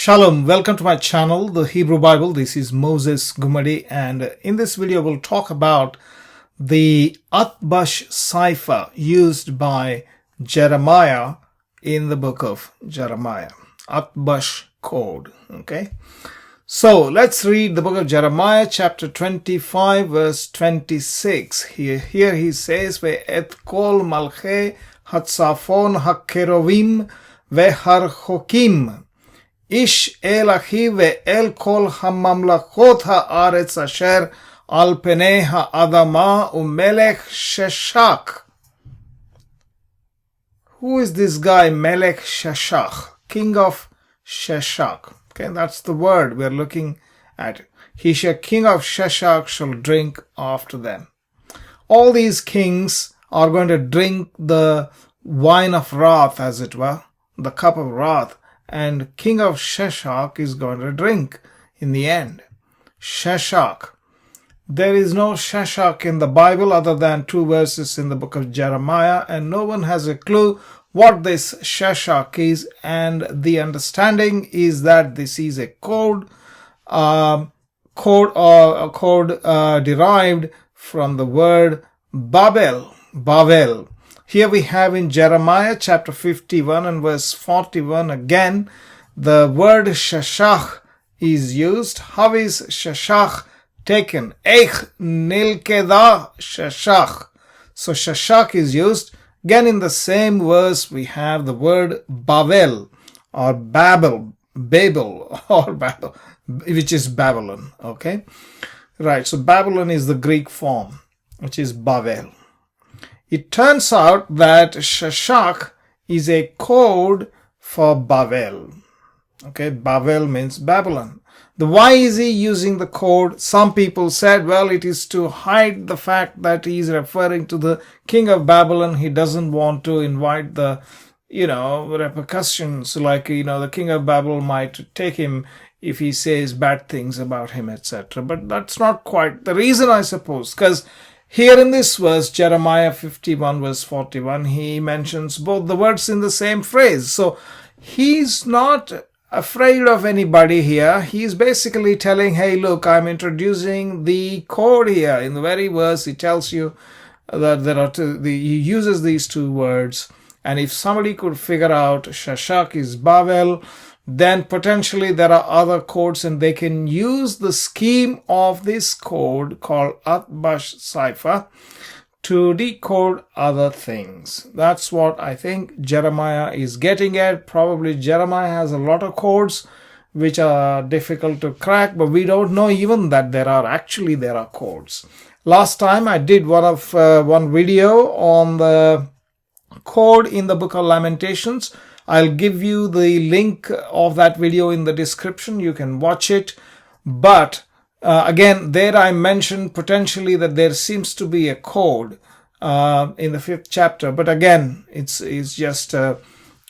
Shalom, welcome to my channel, the Hebrew Bible. This is Moses Gumadi, and in this video we'll talk about the Atbash cipher used by Jeremiah in the book of Jeremiah. Atbash code, okay? So let's read the book of Jeremiah chapter 25 verse 26. Here he says, Ve'et kol malche hatzafon hakerovim veharchokim Ish el achi ve'el kol hamamlachot ha'aretz asher al penei ha'adama u'melech Sheshach. Who is this guy, Melech Sheshach? King of Sheshach. Okay, that's the word we're looking at. He shall, king of Sheshach shall drink after them. All these kings are going to drink the wine of wrath, as it were, the cup of wrath. And king of Sheshach is going to drink in the end. Sheshach. There is no Sheshach in the Bible other than 2 verses in the book of Jeremiah, and no one has a clue what this Sheshach is, and the understanding is that this is a code derived from the word Babel. Here we have in Jeremiah chapter 51 and verse 41 again, the word Sheshach is used. How is Sheshach taken? Eich nilkeda Sheshach. So Sheshach is used. Again in the same verse we have the word Babel or Babel, which is Babylon. Okay? Right, so Babylon is the Greek form, which is Babel. It turns out that Sheshach is a code for Babel. Okay, Babel means Babylon. Why is he using the code? Some people said, well, it is to hide the fact that he is referring to the king of Babylon. He doesn't want to invite the, repercussions, like, the king of Babylon might take him if he says bad things about him, etc. But that's not quite the reason, I suppose, because here in this verse, Jeremiah 51 verse 41, he mentions both the words in the same phrase. So he's not afraid of anybody here. He's basically telling, hey, look, I'm introducing the code here. In the very verse, he tells you that he uses these 2 words. And if somebody could figure out Sheshach is Babel, then potentially there are other codes, and they can use the scheme of this code called Atbash cipher to decode other things. That's what I think Jeremiah is getting at. Probably Jeremiah has a lot of codes which are difficult to crack, but we don't know even that there are codes. Last time I did one video on the code in the book of Lamentations. I'll give you the link of that video in the description. You can watch it. But again, there I mentioned potentially that there seems to be a code in the 5th chapter. But again, it's just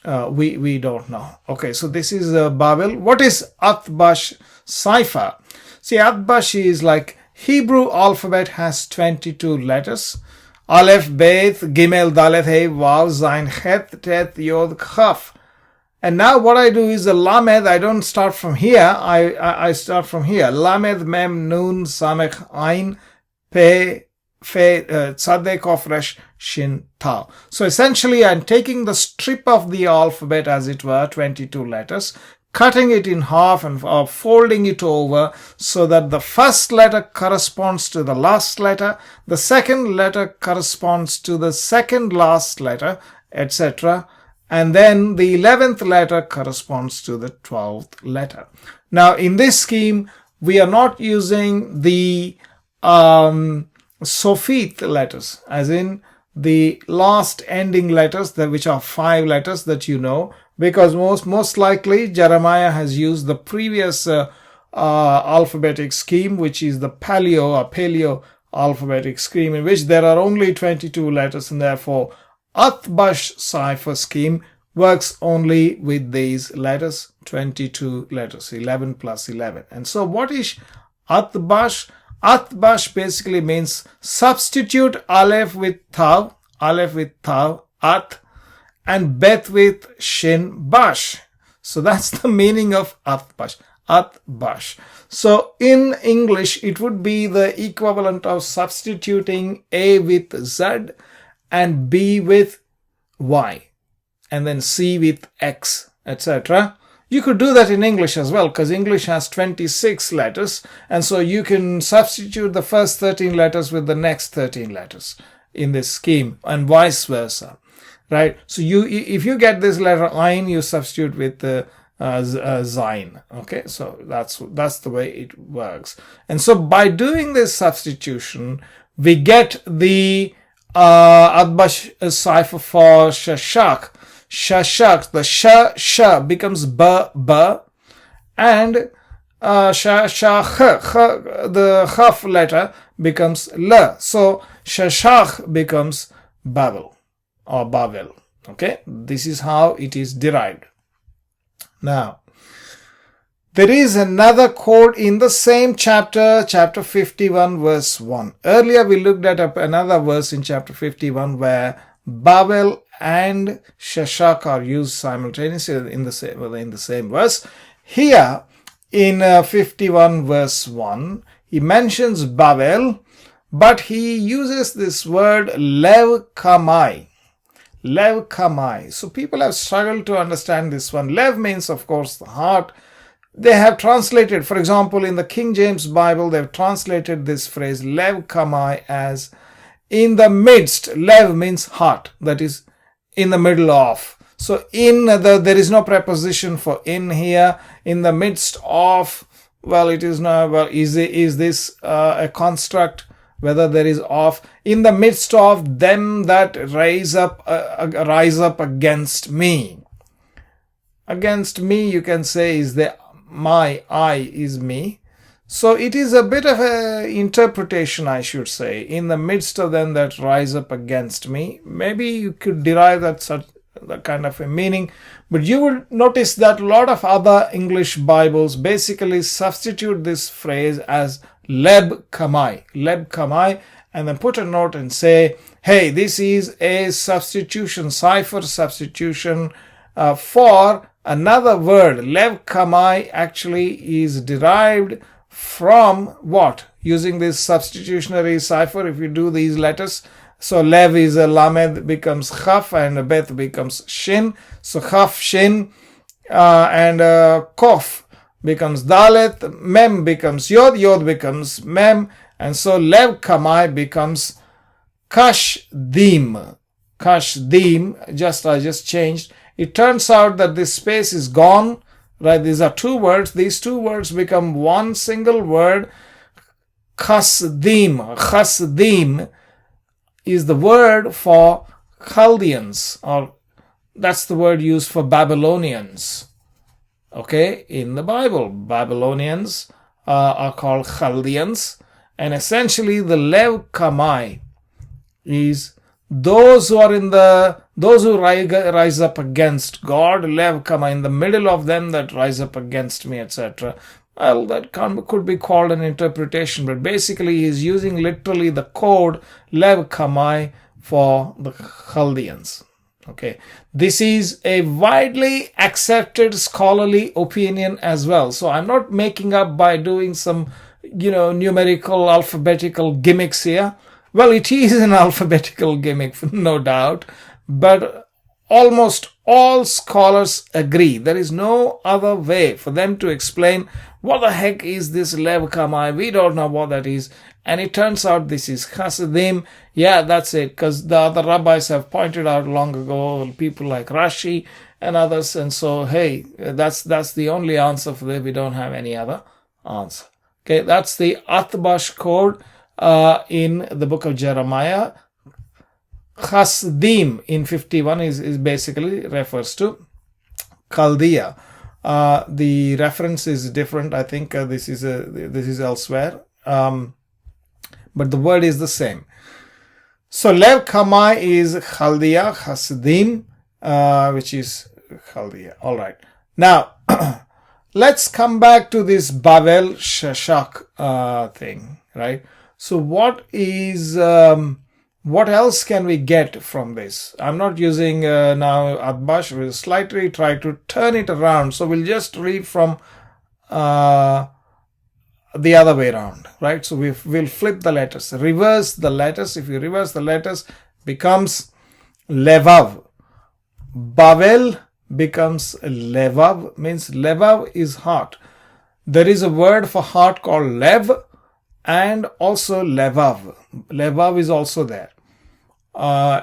we don't know. Okay, so this is Babel. What is Atbash cipher? See, Atbash is like Hebrew alphabet has 22 letters. Aleph, Beth, Gimel, Dalet, Hey, Vav, Zain, Het, Tet, Yod, Chaf. And now what I do is the Lamed, I don't start from here, I start from here. Lamed, Mem, Nun, Samech, Ain, Pe, Fe, Tzadeh, Kof, Resh, Shin, Tau. So essentially I'm taking the strip of the alphabet, as it were, 22 letters, cutting it in half and folding it over so that the first letter corresponds to the last letter, the second letter corresponds to the second last letter, etc. And then the 11th letter corresponds to the 12th letter. Now in this scheme, we are not using the Sophith letters, as in the last ending letters, which are 5 letters that you know, because most likely Jeremiah has used the previous alphabetic scheme, which is the paleo alphabetic scheme, in which there are only 22 letters, and therefore Atbash cipher scheme works only with these letters, 22 letters, 11 plus 11. And so what is Atbash? Atbash basically means substitute Aleph with Tav, At, and Bet with Shin Bash. So that's the meaning of Atbash. Atbash. So in English, it would be the equivalent of substituting A with Z and B with Y, and then C with X, etc. You could do that in English as well, because English has 26 letters, and so you can substitute the first 13 letters with the next 13 letters in this scheme, and vice versa, right? So if you get this letter Ein, you substitute with the Zain. Okay, so that's the way it works. And so by doing this substitution, we get the Atbash cipher for Shashak. Shashak, the sh becomes b, and shashach, the chaf letter becomes l. So Shashach becomes Babel or Babel. Okay, this is how it is derived. Now, there is another code in the same chapter, chapter 51, verse 1. Earlier we looked at another verse in chapter 51 where Babel and Shashak are used simultaneously in the same verse. Here in 51 verse 1, he mentions Babel, but he uses this word Leb Kamai. Leb Kamai. So people have struggled to understand this one. Lev means, of course, the heart. They have translated, for example, in the King James Bible, they've translated this phrase Leb Kamai as in the midst. Lev means heart, that is in the middle of. So there is no preposition for in here. In the midst of, well, it is not, well, is this a construct? Whether there is of, in the midst of them that rise up against me. Against me, you can say, is the my, I is me. So it is a bit of an interpretation, I should say. In the midst of them that rise up against me. Maybe you could derive that kind of a meaning. But you will notice that a lot of other English Bibles basically substitute this phrase as Leb Kamai. Leb Kamai, and then put a note and say, hey, this is a substitution, cipher substitution for another word. Leb Kamai actually is derived from what? Using this substitutionary cipher, if you do these letters. So Lev is a Lamed becomes Chaf and Beth becomes Shin. So Chaf, Shin, and Kof becomes Dalet, Mem becomes Yod, Yod becomes Mem, and so Leb Kamai becomes Kashdim. Kashdim, I just changed. It turns out that this space is gone, right? These are two words. These two words become one single word. Chasdim. Chasdim is the word for Chaldeans, or that's the word used for Babylonians. Okay, in the Bible, Babylonians are called Chaldeans, and essentially the Leb Kamai is those who rise up against God. Leb Kamai, in the middle of them that rise up against me, etc. Well, that could be called an interpretation, but basically he is using literally the code Leb Kamai for the Chaldeans. Okay, this is a widely accepted scholarly opinion as well. So I'm not making up by doing some, numerical, alphabetical gimmicks here. Well, it is an alphabetical gimmick, no doubt, but almost all scholars agree. There is no other way for them to explain what the heck is this Leb Kamai. We don't know what that is. And it turns out this is Chassidim. Yeah, that's it. Because the other rabbis have pointed out long ago, people like Rashi and others. And so, hey, that's the only answer for that. We don't have any other answer. Okay, that's the Atbash code in the book of Jeremiah. Chassidim in 51 is basically refers to Chaldea. The reference is different. I think this is elsewhere. But the word is the same. So Leb Kamai is Chaldea, Chassidim, which is Chaldea. All right. Now, let's come back to this Babel Shashak thing, right? So what is What else can we get from this? I'm not using now Atbash. We'll slightly try to turn it around. So we'll just read from the other way around, right? So we'll flip the letters, reverse the letters. If you reverse the letters, becomes Levav. Bavel becomes Levav, means Levav is heart. There is a word for heart called Lev and also Levav. Levav is also there.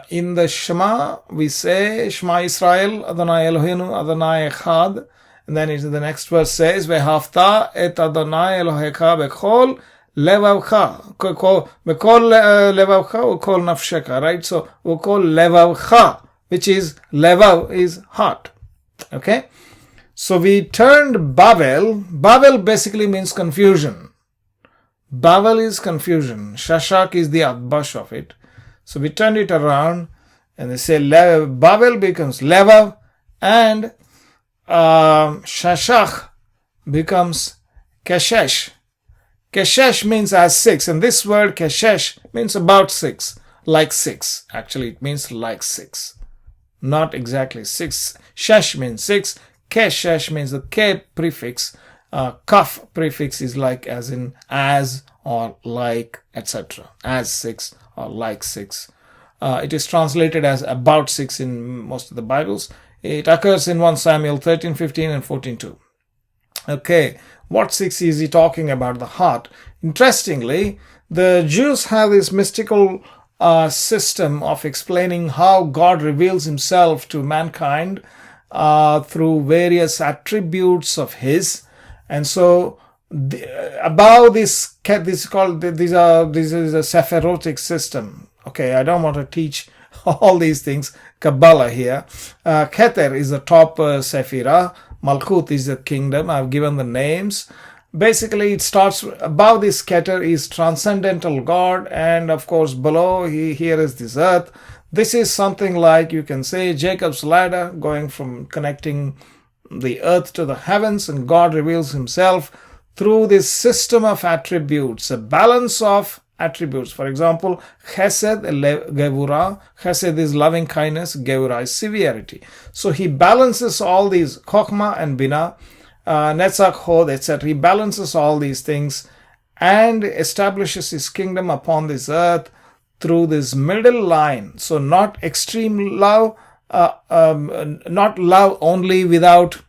In the Shema, we say, Shema Israel, Adonai Eloheinu, Adonai Echad. And then the next verse says, Ve'havta et Adonai Elohecha bechol levavcha. Bechol levavcha, ukol nafsheka, right? So, ukol levavcha, which is, levav is heart. Okay? So we turned Babel. Babel basically means confusion. Babel is confusion. Shashak is the Atbash of it. So we turned it around and they say Babel becomes Levav and Shashach becomes Keshesh. Keshesh means as 6, and this word Keshesh means about 6, like 6. Actually, it means like 6. Not exactly 6. Shesh means 6. Keshesh means the K prefix. Kaf prefix is like as in as or like, etc. As 6 or like 6. It is translated as about 6 in most of the Bibles. It occurs in 1 Samuel 13, 15 and 14:2. Okay, what 6 is he talking about? The heart. Interestingly, the Jews have this mystical system of explaining how God reveals himself to mankind through various attributes of his. And so above this is a Sephirotic system. Okay, I don't want to teach all these things, Kabbalah here. Keter is the top Sephirah. Malchut is the kingdom. I've given the names. Basically, it starts above this Keter is transcendental God, and of course below here is this earth. This is something like, you can say, Jacob's ladder, going from connecting the earth to the heavens, and God reveals himself through this system of attributes, a balance of attributes. For example, Chesed, Gevurah. Chesed is loving kindness, Gevurah is severity. So he balances all these, Chokhmah and Binah, Netzach, Hod, etc. He balances all these things and establishes his kingdom upon this earth through this middle line. So not extreme love, not love only without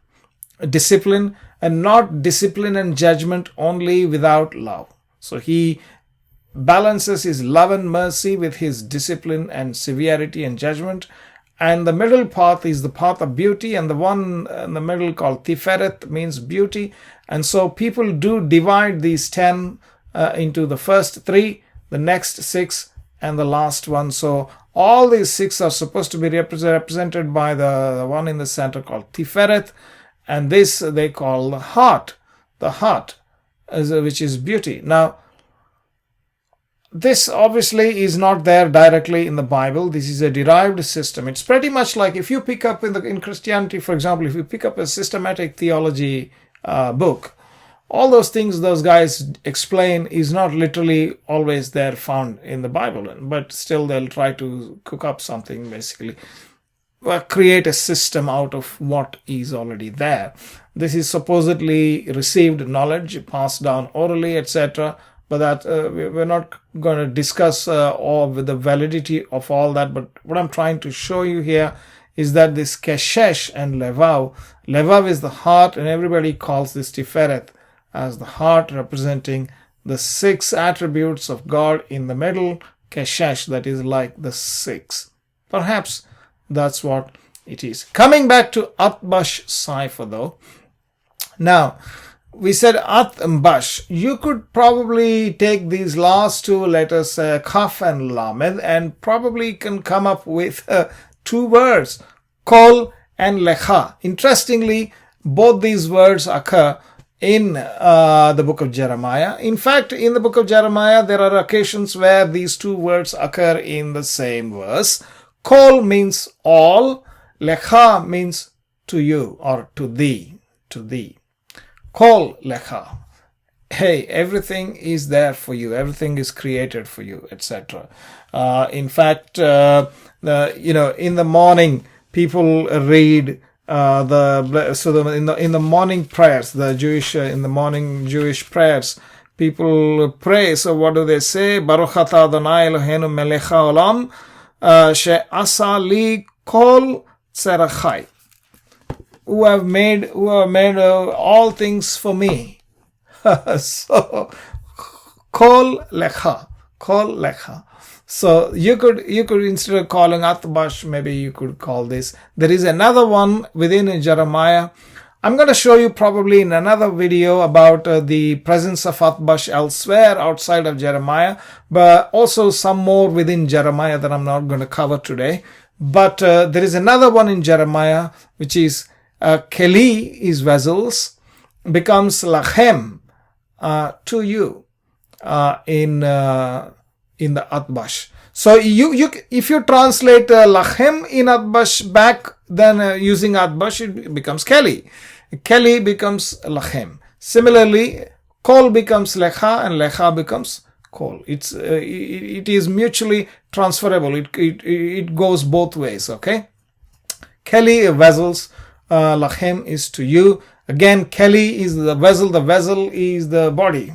discipline, and not discipline and judgment only without love. So he balances his love and mercy with his discipline and severity and judgment. And the middle path is the path of beauty, and the one in the middle called Tiferet means beauty. And so people do divide these 10 into the first 3, the next 6, and the last one. So all these 6 are supposed to be represented by the one in the center called Tiferet, and this they call the heart, which is beauty. Now, this obviously is not there directly in the Bible. This is a derived system. It's pretty much like if you pick up in Christianity, for example, if you pick up a systematic theology book, all those things those guys explain is not literally always there found in the Bible, but still they'll try to cook up something, basically create a system out of what is already there. This is supposedly received knowledge, passed down orally, etc. But that we're not going to discuss all with the validity of all that. But what I'm trying to show you here is that this Keshesh and Levav is the heart, and everybody calls this Tiferet as the heart, representing the 6 attributes of God in the middle. Keshesh, that is like the 6. Perhaps that's what it is. Coming back to Atbash Cipher though. Now, we said At and Bash. You could probably take these last 2 letters, Kaf and Lamed, and probably can come up with 2 words, Kol and Lecha. Interestingly, both these words occur in the book of Jeremiah. In fact, in the book of Jeremiah, there are occasions where these 2 words occur in the same verse. Kol means all, Lecha means to you or to thee, Kol Lecha. hey, everything is there for you, everything is created for you, etc. In fact, in the morning people read in the morning prayers, in the morning Jewish prayers, people pray. So what do they say? Baruch atah Adonai Eloheinu melech haolam she'asa li kol tzerachai. Who have made all things for me. So kol lecha. So you could instead of calling Atbash, maybe you could call this. There is another one within Jeremiah. I'm going to show you probably in another video about the presence of Atbash elsewhere outside of Jeremiah, but also some more within Jeremiah that I'm not going to cover today. But there is another one in Jeremiah, which is Keli is vessels, becomes lachem to you in the Atbash. So if you translate lachem in Atbash back, then using Atbash, it becomes Keli. Keli becomes lachem. Similarly, kol becomes lecha and lecha becomes kol. It is mutually transferable. It goes both ways. Okay. Keli vessels, lachem is to you. Again, Keli is the vessel. The vessel is the body.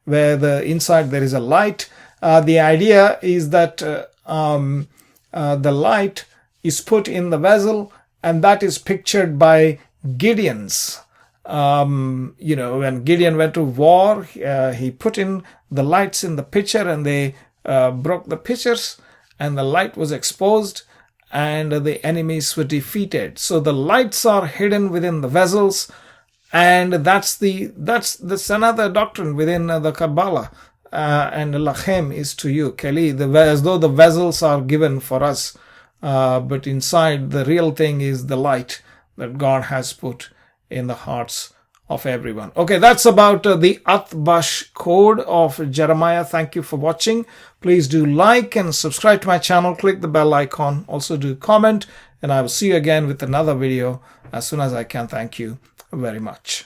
Where the inside there is a light. The idea is that the light is put in the vessel, and that is pictured by Gideon's. When Gideon went to war, he put in the lights in the pitcher, and they broke the pitchers, and the light was exposed, and the enemies were defeated. So the lights are hidden within the vessels, and that's another doctrine within the Kabbalah. And lachem is to you, Keli, as though the vessels are given for us, but inside the real thing is the light that God has put in the hearts of everyone. Okay, that's about the Atbash code of Jeremiah. Thank you for watching. Please do like and subscribe to my channel. Click the bell icon. Also do comment, and I will see you again with another video as soon as I can. Thank you very much.